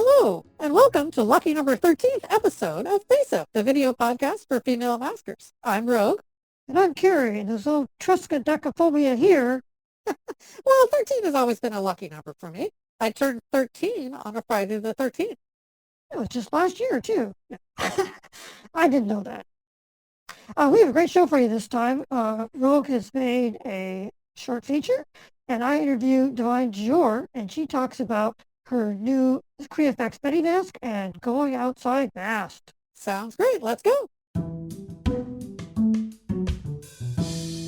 Hello, and welcome to lucky number 13th episode of Face Up, the video podcast for female maskers. I'm Rogue. And I'm Carrie, and there's no Truscadecaphobia here. Well, 13 has always been a lucky number for me. I turned 13 on a Friday the 13th. It was just last year, too. I didn't know that. We have a great show for you this time. Rogue has made a short feature, and I interviewed Divine Jor, and she talks about her new CreaFX Betty mask and going outside mask. Sounds great. Let's go.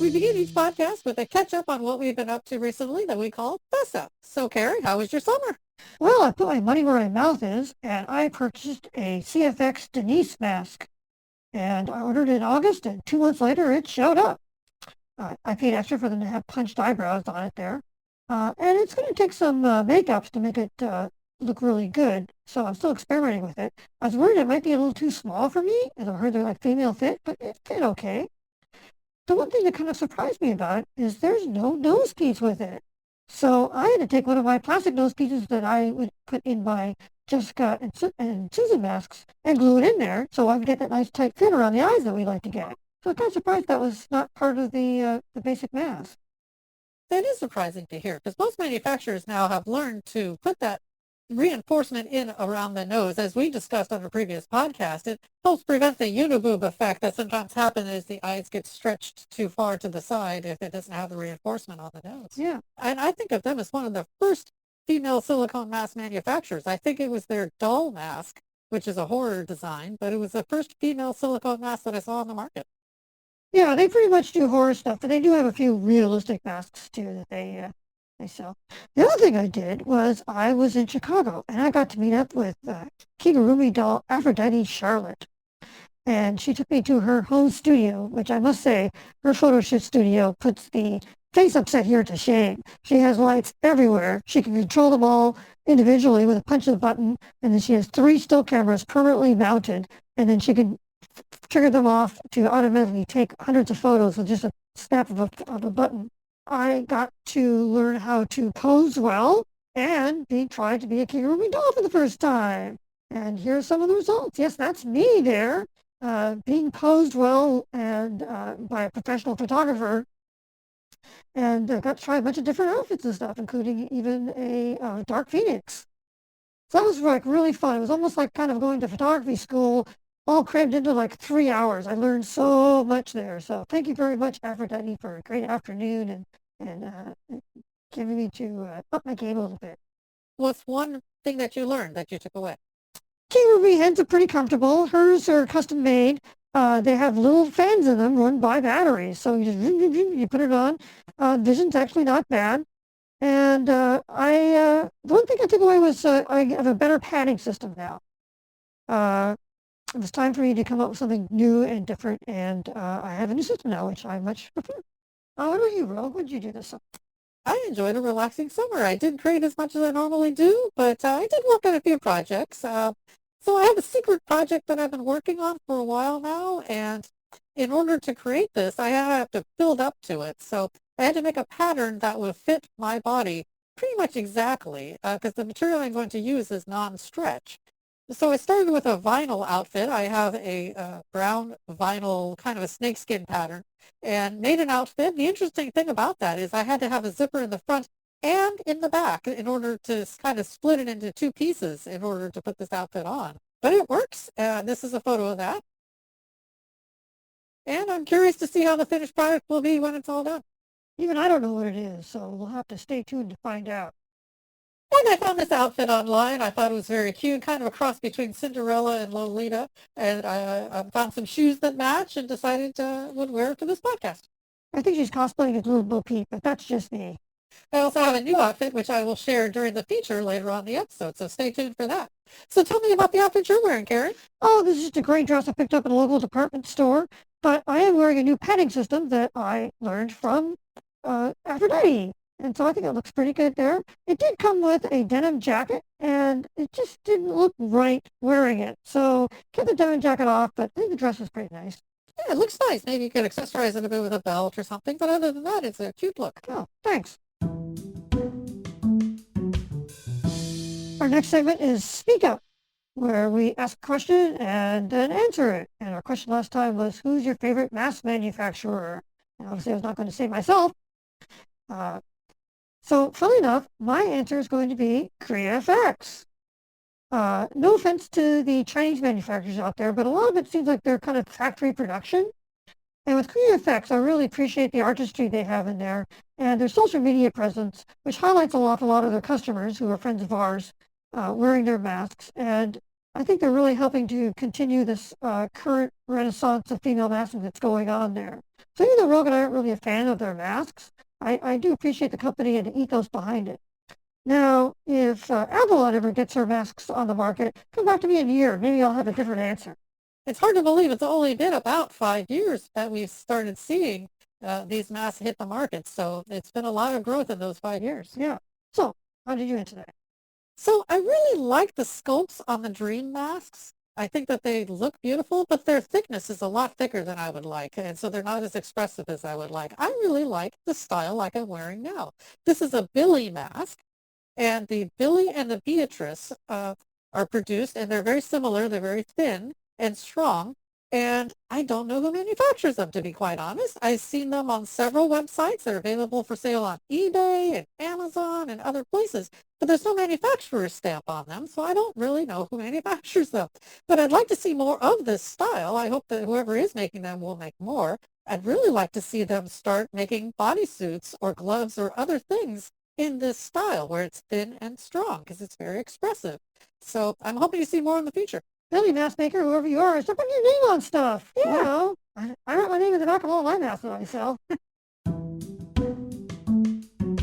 We begin each podcast with a catch-up on what we've been up to recently that we call Fess Up. So, Carrie, how was your summer? Well, I put my money where my mouth is, and I purchased a CFX Denise mask. And I ordered it in August, and 2 months later, it showed up. I paid extra for them to have punched eyebrows on it there. And it's going to take some makeups to make it look really good. So I'm still experimenting with it. I was worried it might be a little too small for me, as I heard they're like female fit, but it fit okay. The one thing that kind of surprised me about it is there's no nose piece with it. So I had to take one of my plastic nose pieces that I would put in my Jessica and Susan masks and glue it in there so I would get that nice tight fit around the eyes that we like to get. So I'm kind of surprised that was not part of the basic mask. That is surprising to hear because most manufacturers now have learned to put that reinforcement in around the nose. As we discussed on a previous podcast, it helps prevent the uniboob effect that sometimes happens as the eyes get stretched too far to the side if it doesn't have the reinforcement on the nose. Yeah. And I think of them as one of the first female silicone mask manufacturers. I think it was their doll mask, which is a horror design, but it was the first female silicone mask that I saw on the market. Yeah, they pretty much do horror stuff, but they do have a few realistic masks too that they sell. The other thing I did was I was in Chicago, and I got to meet up with Kigurumi doll Aphrodite Charlotte. And she took me to her home studio, which I must say, her photo shoot studio puts the Face Up set here to shame. She has lights everywhere. She can control them all individually with a punch of a button, and then she has 3 still cameras permanently mounted, and then she can trigger them off to automatically take hundreds of photos with just a snap of a button. I got to learn how to pose well and trying to be a Kigurumi doll for the first time. And here's some of the results. Yes, that's me there, being posed well and by a professional photographer. And got to try a bunch of different outfits and stuff, including even a Dark Phoenix. So that was like really fun. It was almost like kind of going to photography school, all crammed into like 3 hours. I learned so much there. So thank you very much, Aphrodite, for a great afternoon and giving me to up my game a little bit. What's one thing that you learned that you took away? Kigurumi heads are pretty comfortable. Hers are custom made. They have little fans in them run by batteries. So you put it on. Vision's actually not bad. And the one thing I took away was I have a better padding system now. It was time for me to come up with something new and different, and I have a new system now, which I much prefer. What about you, Rogue? What did you do this summer? I enjoyed a relaxing summer. I didn't create as much as I normally do, but I did work on a few projects. So I have a secret project that I've been working on for a while now, and in order to create this, I have to build up to it. So I had to make a pattern that would fit my body pretty much exactly, because the material I'm going to use is non-stretch. So I started with a vinyl outfit. I have a brown vinyl, kind of a snakeskin pattern, and made an outfit. The interesting thing about that is I had to have a zipper in the front and in the back in order to kind of split it into 2 pieces in order to put this outfit on. But it works. This is a photo of that. And I'm curious to see how the finished product will be when it's all done. Even I don't know what it is, so we'll have to stay tuned to find out. And I found this outfit online. I thought it was very cute, kind of a cross between Cinderella and Lolita. And I found some shoes that match and decided would wear it for this podcast. I think she's cosplaying as Little Bo Peep, but that's just me. I also have a new outfit, which I will share during the feature later on in the episode, so stay tuned for that. So tell me about the outfit you're wearing, Karen. Oh, this is just a gray dress I picked up at a local department store, but I am wearing a new padding system that I learned from Aphrodite. And so I think it looks pretty good there. It did come with a denim jacket, and it just didn't look right wearing it. So kept the denim jacket off, but I think the dress is pretty nice. Yeah, it looks nice. Maybe you could accessorize it a bit with a belt or something, but other than that, it's a cute look. Oh, thanks. Our next segment is Speak Up, where we ask a question and then answer it. And our question last time was, who's your favorite mask manufacturer? And obviously, I was not going to say myself. So, funny enough, my answer is going to be KreaFX. No offense to the Chinese manufacturers out there, but a lot of it seems like they're kind of factory production. And with KreaFX, I really appreciate the artistry they have in there and their social media presence, which highlights a lot of their customers who are friends of ours wearing their masks. And I think they're really helping to continue this current renaissance of female masking that's going on there. So even though Rogue and I aren't really a fan of their masks, I do appreciate the company and the ethos behind it. Now, if Avalon ever gets her masks on the market, come back to me in a year. Maybe I'll have a different answer. It's hard to believe it's only been about 5 years that we've started seeing these masks hit the market. So it's been a lot of growth in those 5 years. Yeah. So how did you answer that? So I really like the sculpts on the Dream masks. I think that they look beautiful, but their thickness is a lot thicker than I would like, and so they're not as expressive as I would like. I really like the style like I'm wearing now. This is a Billy mask, and the Billy and the Beatrice are produced, and they're very similar. They're very thin and strong, and I don't know who manufactures them, to be quite honest. I've seen them on several websites. They're available for sale on eBay and Amazon and other places, but there's no manufacturer's stamp on them, so I don't really know who manufactures them. But I'd like to see more of this style. I hope that whoever is making them will make more. I'd really like to see them start making bodysuits or gloves or other things in this style where it's thin and strong because it's very expressive. So I'm hoping to see more in the future. Billy Mask Maker, whoever you are, start putting your name on stuff. Yeah. You know, I wrote my name in the back of all my masks that I sell.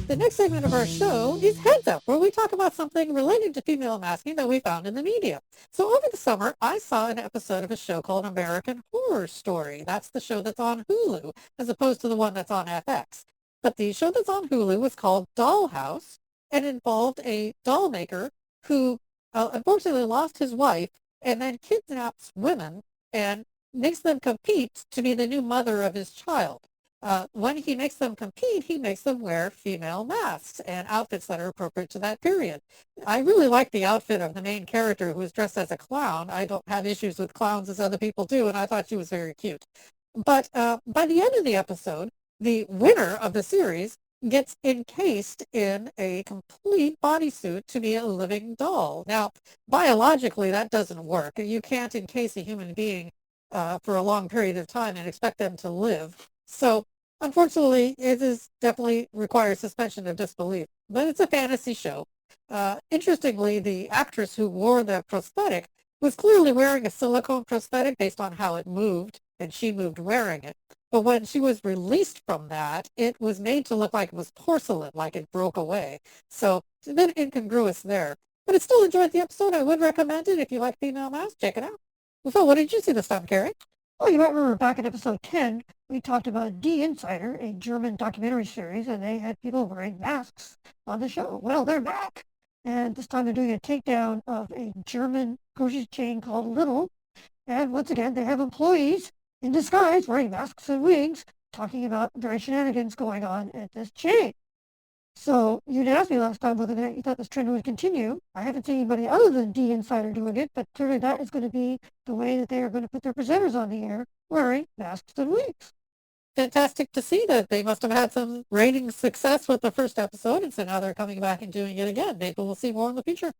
The next segment of our show is Heads Up, where we talk about something related to female masking that we found in the media. So over the summer, I saw an episode of a show called American Horror Story. That's the show that's on Hulu, as opposed to the one that's on FX. But the show that's on Hulu was called Dollhouse and involved a doll maker who unfortunately lost his wife and then kidnaps women and makes them compete to be the new mother of his child. When he makes them compete, he makes them wear female masks and outfits that are appropriate to that period. I really like the outfit of the main character who is dressed as a clown. I don't have issues with clowns as other people do, and I thought she was very cute. But by the end of the episode, the winner of the series gets encased in a complete bodysuit to be a living doll. Now, biologically, that doesn't work. You can't encase a human being for a long period of time and expect them to live. So, unfortunately, it is definitely requires suspension of disbelief. But it's a fantasy show. Interestingly, the actress who wore the prosthetic was clearly wearing a silicone prosthetic based on how it moved, and she moved wearing it. But when she was released from that, it was made to look like it was porcelain, like it broke away. So it's a bit incongruous there. But I still enjoyed the episode. I would recommend it if you like female masks. Check it out. Well, Phil, what did you see this time, Carrie? Well, you might remember back in episode 10, we talked about Die Insider, a German documentary series, and they had people wearing masks on the show. Well, they're back. And this time they're doing a takedown of a German grocery chain called Lidl. And once again, they have employees in disguise wearing masks and wigs talking about various shenanigans going on at this chain. So you'd asked me last time whether or not you thought this trend would continue. I haven't seen anybody other than Die Insider doing it, but clearly that is going to be the way that they are going to put their presenters on the air wearing masks and wigs. Fantastic to see that they must have had some ratings success with the first episode, and so now they're coming back and doing it again. Maybe we'll see more in the future.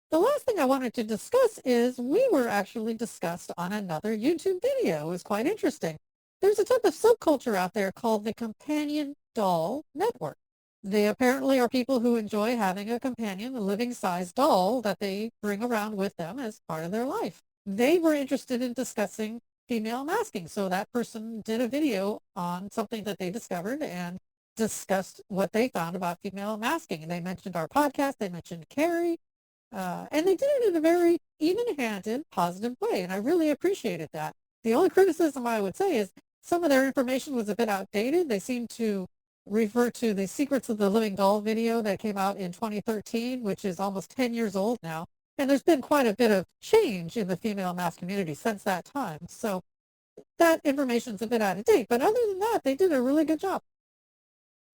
The last thing I wanted to discuss is we were actually discussed on another YouTube video. It was quite interesting. There's a type of subculture out there called the Companion Doll Network. They apparently are people who enjoy having a companion, a living-sized doll that they bring around with them as part of their life. They were interested in discussing female masking, so that person did a video on something that they discovered and discussed what they found about female masking. And they mentioned our podcast, they mentioned Carrie, and they did it in a very even-handed, positive way, and I really appreciated that. The only criticism I would say is some of their information was a bit outdated. They seem to refer to the Secrets of the Living Doll video that came out in 2013, which is almost 10 years old now. And there's been quite a bit of change in the female mask community since that time. So that information's a bit out of date. But other than that, they did a really good job.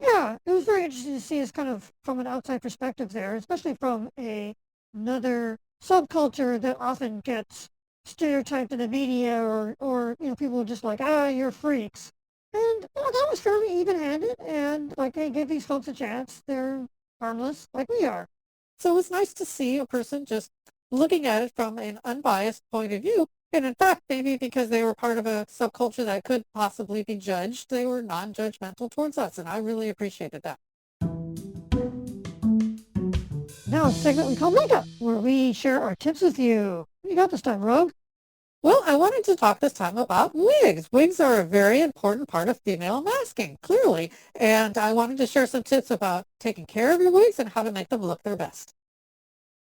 Yeah, it was very interesting to see us kind of from an outside perspective there, especially from another subculture that often gets stereotyped in the media or people are just like, you're freaks. And that was fairly even-handed, and like, hey, give these folks a chance. They're harmless like we are. So it's nice to see a person just looking at it from an unbiased point of view. And in fact, maybe because they were part of a subculture that could possibly be judged, they were non-judgmental towards us. And I really appreciated that. Now it's a segment we call Makeup, where we share our tips with you. What you got this time, Rogue? Well, I wanted to talk this time about wigs. Wigs are a very important part of female masking, clearly. And I wanted to share some tips about taking care of your wigs and how to make them look their best.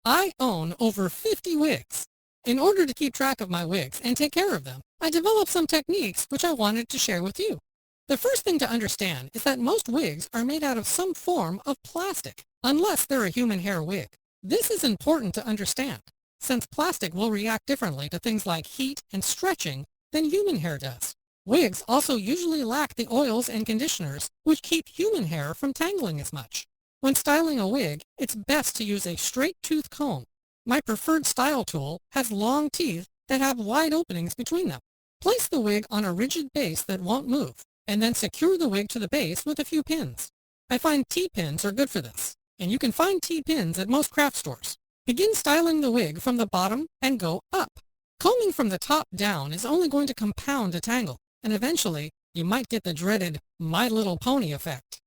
I own over 50 wigs. In order to keep track of my wigs and take care of them, I developed some techniques which I wanted to share with you. The first thing to understand is that most wigs are made out of some form of plastic, unless they're a human hair wig. This is important to understand, since plastic will react differently to things like heat and stretching than human hair does. Wigs also usually lack the oils and conditioners which keep human hair from tangling as much. When styling a wig, it's best to use a straight tooth comb. My preferred style tool has long teeth that have wide openings between them. Place the wig on a rigid base that won't move, and then secure the wig to the base with a few pins. I find T-pins are good for this, and you can find T-pins at most craft stores. Begin styling the wig from the bottom and go up. Combing from the top down is only going to compound a tangle, and eventually you might get the dreaded My Little Pony effect.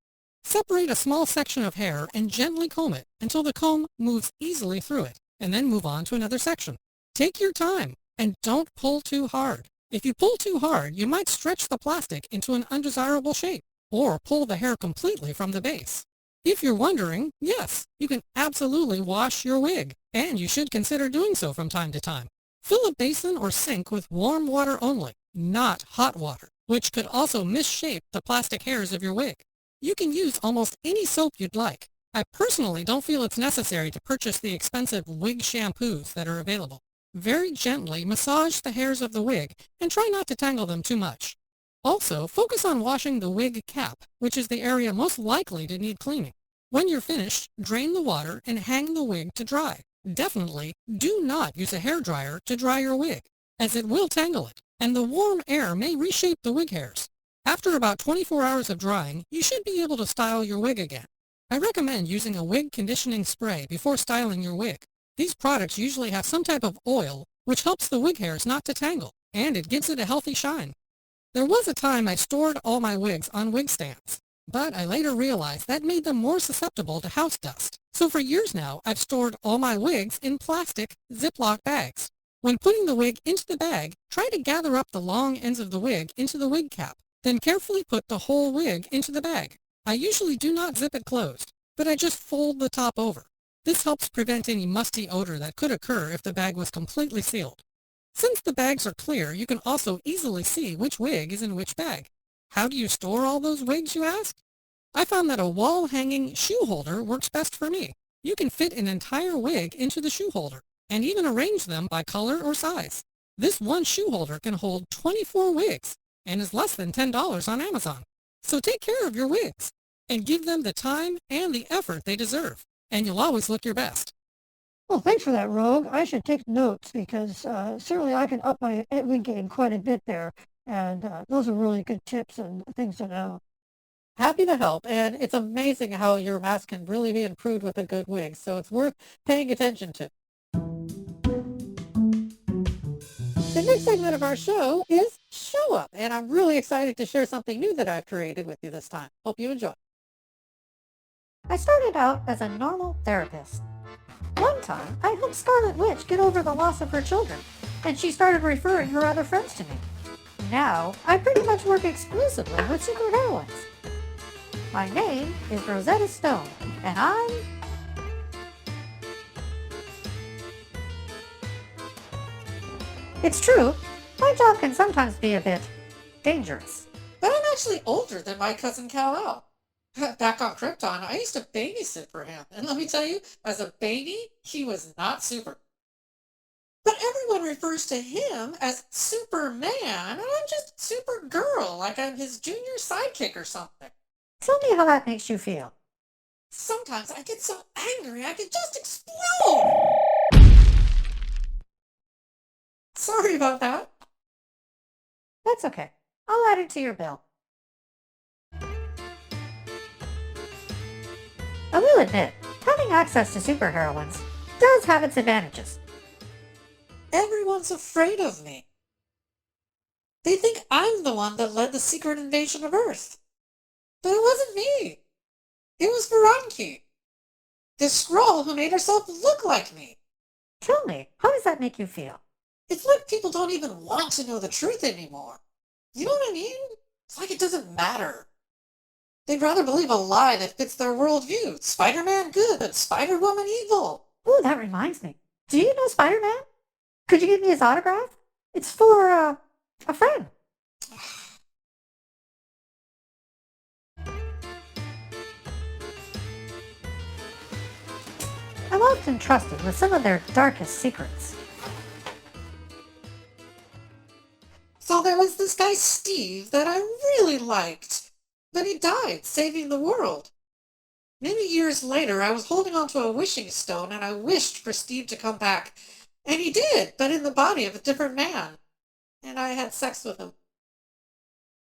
Separate a small section of hair and gently comb it until the comb moves easily through it, and then move on to another section. Take your time and don't pull too hard. If you pull too hard, you might stretch the plastic into an undesirable shape or pull the hair completely from the base. If you're wondering, yes, you can absolutely wash your wig, and you should consider doing so from time to time. Fill a basin or sink with warm water only, not hot water, which could also misshape the plastic hairs of your wig. You can use almost any soap you'd like. I personally don't feel it's necessary to purchase the expensive wig shampoos that are available. Very gently massage the hairs of the wig and try not to tangle them too much. Also, focus on washing the wig cap, which is the area most likely to need cleaning. When you're finished, drain the water and hang the wig to dry. Definitely do not use a hairdryer to dry your wig, as it will tangle it, and the warm air may reshape the wig hairs. After about 24 hours of drying, you should be able to style your wig again. I recommend using a wig conditioning spray before styling your wig. These products usually have some type of oil which helps the wig hairs not to tangle, and it gives it a healthy shine. There was a time I stored all my wigs on wig stands, but I later realized that made them more susceptible to house dust. So for years now, I've stored all my wigs in plastic Ziploc bags. When putting the wig into the bag, try to gather up the long ends of the wig into the wig cap. Then carefully put the whole wig into the bag. I usually do not zip it closed, but I just fold the top over. This helps prevent any musty odor that could occur if the bag was completely sealed. Since the bags are clear, you can also easily see which wig is in which bag. How do you store all those wigs, you ask? I found that a wall-hanging shoe holder works best for me. You can fit an entire wig into the shoe holder, and even arrange them by color or size. This one shoe holder can hold 24 wigs, and is less than $10 on Amazon. So take care of your wigs, and give them the time and the effort they deserve, and you'll always look your best. Well, thanks for that, Rogue. I should take notes because certainly I can up my wig game quite a bit there, and those are really good tips and things to know. Happy to help, and it's amazing how your mask can really be improved with a good wig, so it's worth paying attention to. The next segment of our show is Show Up, and I'm really excited to share something new that I've created with you this time. Hope you enjoy. I started out as a normal therapist. One time, I helped Scarlet Witch get over the loss of her children, and she started referring her other friends to me. Now, I pretty much work exclusively with superheroines. My name is Rosetta Stone, and I'm... It's true, my job can sometimes be a bit dangerous. But I'm actually older than my cousin Kal-El. Back on Krypton, I used to babysit for him, and let me tell you, as a baby, he was not super. But everyone refers to him as Superman, and I'm just Supergirl, like I'm his junior sidekick or something. Tell me how that makes you feel. Sometimes I get so angry I could just explode. Sorry about that. That's okay. I'll add it to your bill. I will admit, having access to superheroines does have its advantages. Everyone's afraid of me. They think I'm the one that led the secret invasion of Earth. But it wasn't me. It was Veranki, this Skrull who made herself look like me. Tell me, how does that make you feel? It's like people don't even want to know the truth anymore. You know what I mean? It's like it doesn't matter. They'd rather believe a lie that fits their worldview. Spider-Man good, Spider-Woman evil. Ooh, that reminds me. Do you know Spider-Man? Could you give me his autograph? It's for, a friend. I'm often trusted with some of their darkest secrets. So there was this guy Steve that I really liked. But he died saving the world. Many years later, I was holding onto a wishing stone and I wished for Steve to come back. And he did, but in the body of a different man. And I had sex with him.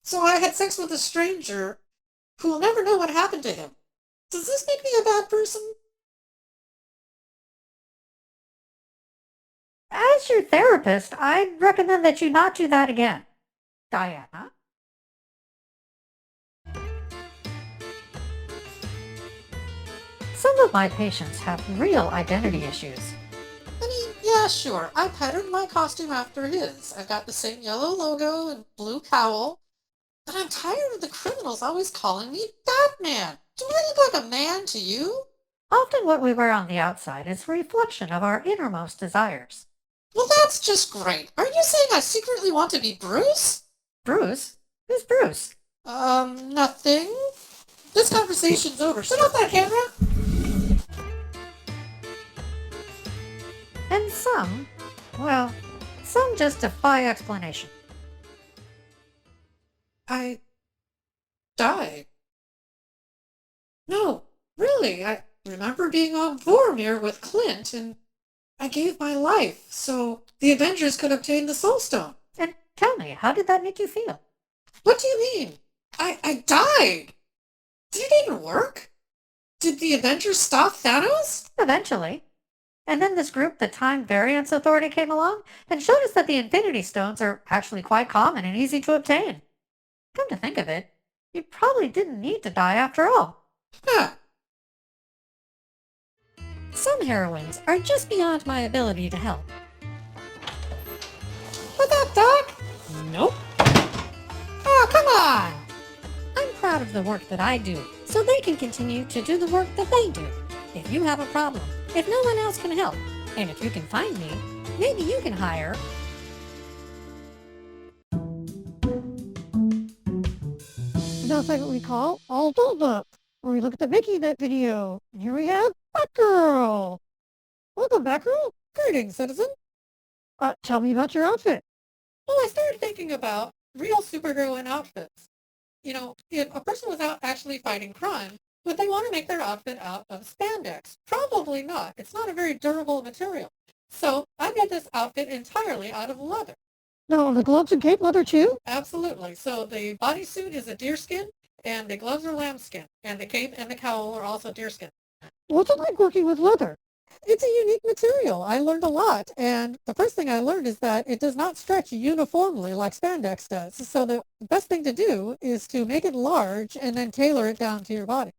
So I had sex with a stranger who will never know what happened to him. Does this make me a bad person? As your therapist, I'd recommend that you not do that again. Diana? Some of my patients have real identity issues. I mean, yeah, sure. I patterned my costume after his. I've got the same yellow logo and blue cowl. But I'm tired of the criminals always calling me Batman. Do I look like a man to you? Often what we wear on the outside is a reflection of our innermost desires. Well, that's just great. Are you saying I secretly want to be Bruce? Bruce? Who's Bruce? Nothing. This conversation's over. Shut off that camera. And some just defy explanation. I died. No, really. I remember being on Vormir with Clint, and I gave my life so the Avengers could obtain the Soul Stone. And tell me, how did that make you feel? What do you mean? I died. Did it even work? Did the Avengers stop Thanos? Eventually. And then this group, the Time Variance Authority, came along and showed us that the Infinity Stones are actually quite common and easy to obtain. Come to think of it, you probably didn't need to die after all. Huh. Some heroines are just beyond my ability to help. What that, Doc? Nope. Oh, come on. I'm proud of the work that I do, so they can continue to do the work that they do. If you have a problem, if no one else can help, and if you can find me, maybe you can hire... Now it's like what we call All Dolled Up, where we look at the making of that video. And here we have Batgirl. Welcome, Batgirl. Greetings, citizen. Tell me about your outfit. Well, I started thinking about real superheroine outfits. You know, if a person was out actually fighting crime, would they want to make their outfit out of spandex? Probably not. It's not a very durable material. So I made this outfit entirely out of leather. No, the gloves and cape leather too? Absolutely. So the bodysuit is a deerskin, and the gloves are lambskin, and the cape and the cowl are also deerskin. What's it like working with leather? It's a unique material. I learned a lot, and the first thing I learned is that it does not stretch uniformly like spandex does. So the best thing to do is to make it large and then tailor it down to your body.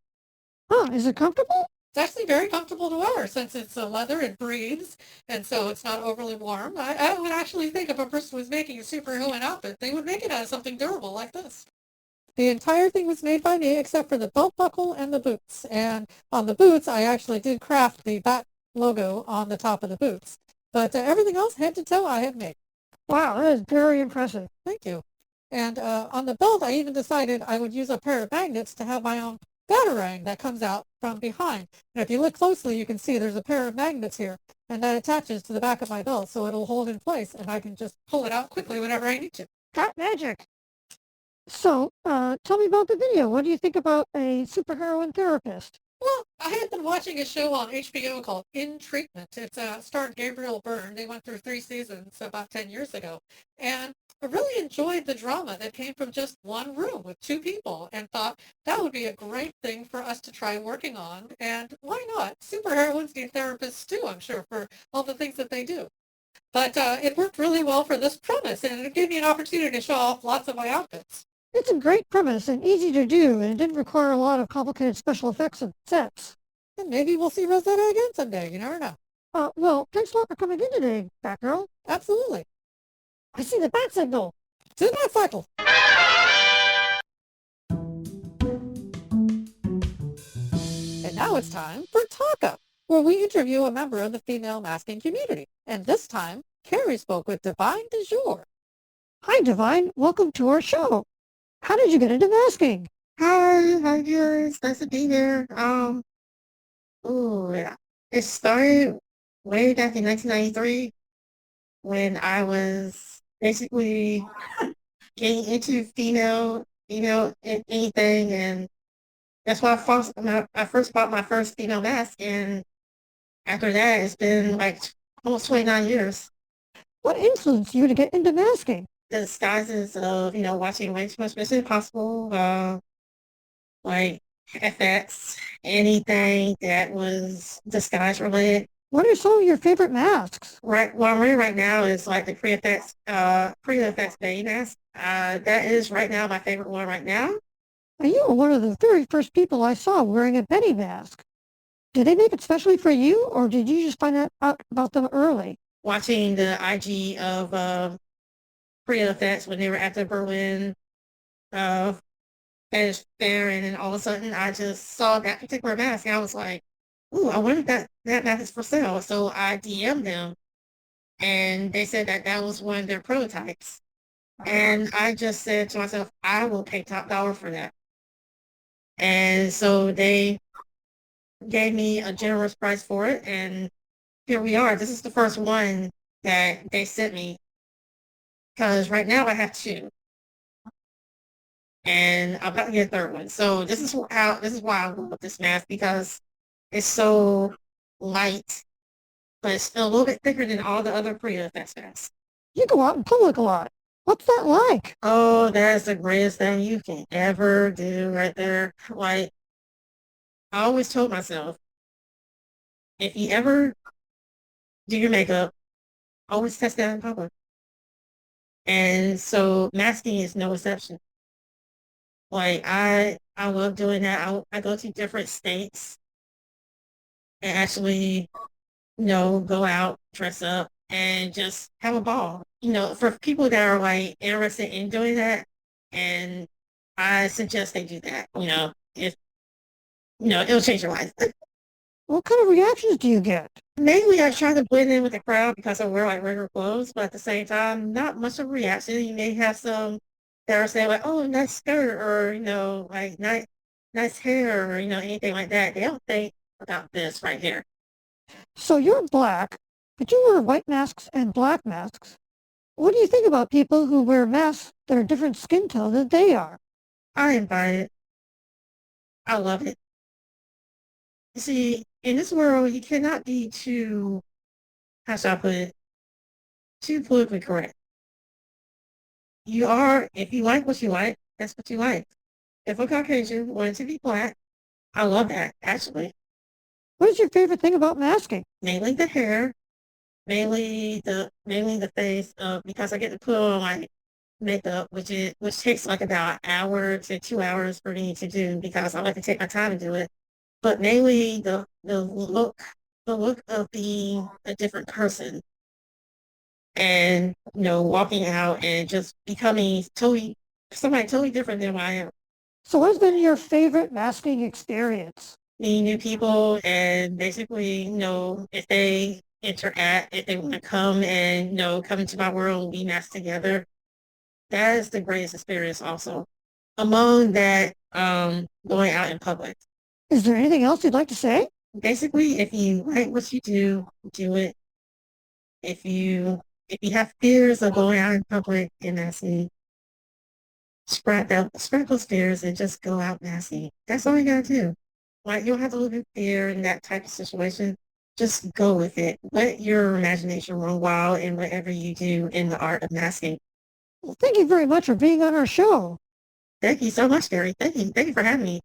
Huh, is it comfortable? It's actually very comfortable to wear since it's leather, it breathes, and so it's not overly warm. I would actually think if a person was making a superheroine outfit, they would make it out of something durable like this. The entire thing was made by me except for the belt buckle and the boots. And on the boots, I actually did craft the Bat logo on the top of the boots. But everything else, head to toe, I had made. Wow, that is very impressive. Thank you. And on the belt, I even decided I would use a pair of magnets to have my own batarang that comes out from behind. And if you look closely, you can see there's a pair of magnets here, and that attaches to the back of my belt, so it'll hold in place, and I can just pull it out quickly whenever I need to. Cat magic. So, tell me about the video. What do you think about a superheroine therapist? Well, I had been watching a show on HBO called In Treatment. It's starred Gabriel Byrne. They went through 3 seasons about 10 years ago. And I really enjoyed the drama that came from just one room with two people and thought that would be a great thing for us to try working on. And why not? Superheroines need therapists too, I'm sure, for all the things that they do. But it worked really well for this premise, and it gave me an opportunity to show off lots of my outfits. It's a great premise and easy to do, and it didn't require a lot of complicated special effects and sets. And maybe we'll see Rosetta again someday. You never know. Well, thanks a lot for coming in today, Batgirl. Absolutely. I see the bat signal. To the cycle. And now it's time for Talk Up, where we interview a member of the female masking community. And this time, Carrie spoke with Divine Du Jour. Hi, Divine. Welcome to our show. How did you get into masking? Hi, hi viewers. Nice to be here. Yeah. It started way back in 1993 when I was basically getting into anything, and that's why I first bought my first female mask, and after that, it's been like almost 29 years. What influenced you to get into masking? The disguises of, watching Way Too Much Mission Impossible, like FX, anything that was disguise related. What are some of your favorite masks? Right, what I'm wearing right now is like the pre-effects Betty mask. That is right now my favorite one right now. Now, you were one of the very first people I saw wearing a Betty mask. Did they make it specially for you, or did you just find out about them early? Watching the IG of pre-effects when they were at the Berlin Fetish Fair, and then all of a sudden I just saw that particular mask, and I was like, ooh, I wonder if that mask is for sale. So I DM'd them, and they said that was one of their prototypes. And I just said to myself, I will pay top dollar for that. And so they gave me a generous price for it, and here we are. This is the first one that they sent me, because right now I have two, and I'm about to get a third one. So this is why I love this mask, because it's so light, but it's still a little bit thicker than all the other pre-effects masks. You go out in public a lot. What's that like? Oh, that's the greatest thing you can ever do right there. Like, I always told myself, if you ever do your makeup, always test that in public. And so masking is no exception. Like, I love doing that. I go to different states and actually, go out, dress up, and just have a ball. For people that are like interested in doing that, and I suggest they do that. If it'll change your life. What kind of reactions do you get? Mainly, I try to blend in with the crowd because I wear like regular clothes, but at the same time, not much of a reaction. You may have some that are saying like, "Oh, nice skirt," or like nice hair, or anything like that. They don't think about this right here. So you're black, but you wear white masks and black masks. What do you think about people who wear masks that are different skin tone than they are? I invite it. I love it. You see, in this world, you cannot be too, how should I put it, too politically correct. If you like what you like, that's what you like. If a Caucasian wanted to be black, I love that, actually. What is your favorite thing about masking? Mainly the hair, mainly the face, because I get to put on my makeup, which takes like about an hour to 2 hours for me to do, because I like to take my time to do it. But mainly the look of being a different person, and walking out and just becoming somebody totally different than who I am. So what's been your favorite masking experience? Meeting new people, and basically, if they if they want to come and come into my world and be masked together, that is the greatest experience also. Among that, going out in public. Is there anything else you'd like to say? Basically, if you like what you do it. If you have fears of going out in public and asking, spread those fears and just go out nasty. That's all you gotta do. Like, you don't have to live in fear in that type of situation. Just go with it. Let your imagination run wild in whatever you do in the art of masking. Well, thank you very much for being on our show. Thank you so much, Gary. Thank you. Thank you for having me.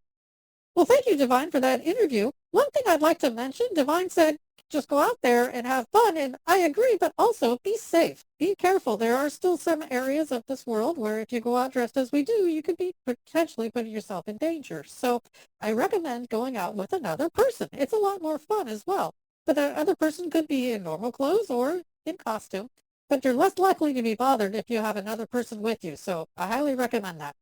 Well, thank you, Divine, for that interview. One thing I'd like to mention, Divine said, just go out there and have fun. And I agree, but also be safe. Be careful. There are still some areas of this world where if you go out dressed as we do, you could be potentially putting yourself in danger. So I recommend going out with another person. It's a lot more fun as well. But the other person could be in normal clothes or in costume. But you're less likely to be bothered if you have another person with you. So I highly recommend that.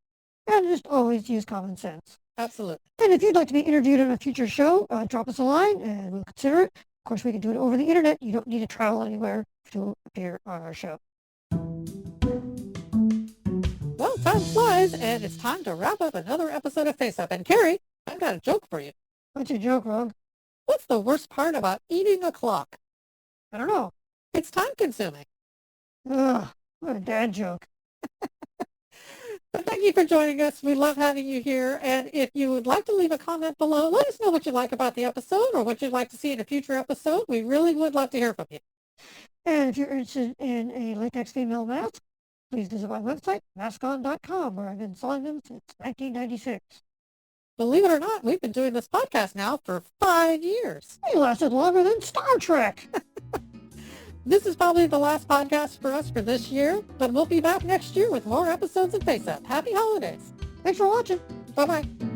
And just always use common sense. Absolutely. And if you'd like to be interviewed on a future show, drop us a line and we'll consider it. Of course, we can do it over the internet. You don't need to travel anywhere to appear on our show. Well, time flies, and it's time to wrap up another episode of Face Up. And Carrie, I've got a joke for you. What's your joke, Rogue? What's the worst part about eating a clock? I don't know. It's time consuming. Ugh, what a dad joke. But thank you for joining us. We love having you here. And if you would like to leave a comment below, let us know what you like about the episode or what you'd like to see in a future episode. We really would love to hear from you. And if you're interested in a latex female mask, please visit my website, maskon.com, where I've been selling them since 1996. Believe it or not, we've been doing this podcast now for 5 years. They lasted longer than Star Trek. This is probably the last podcast for us for this year, but we'll be back next year with more episodes of Face Up. Happy holidays. Thanks for watching. Bye-bye.